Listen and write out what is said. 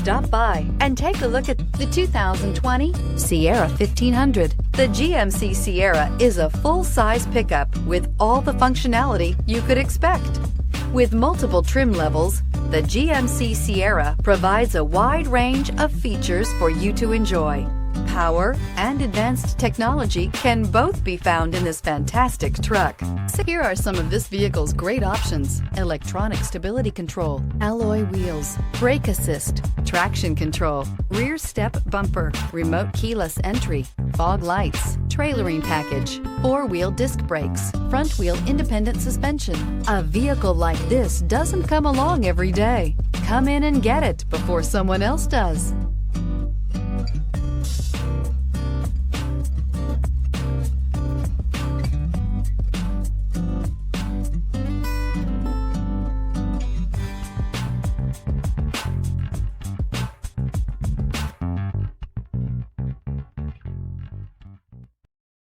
Stop by and take a look at the 2020 Sierra 1500. The GMC Sierra is a full-size pickup with all the functionality you could expect. With multiple trim levels, the GMC Sierra provides a wide range of features for you to enjoy. Power and advanced technology can both be found in this fantastic truck. So here are some of this vehicle's great options: electronic stability control, alloy wheels, brake assist, traction control, rear step bumper, remote keyless entry, fog lights, trailering package, four-wheel disc brakes, front wheel independent suspension. A vehicle like this doesn't come along every day. Come in and get it before someone else does.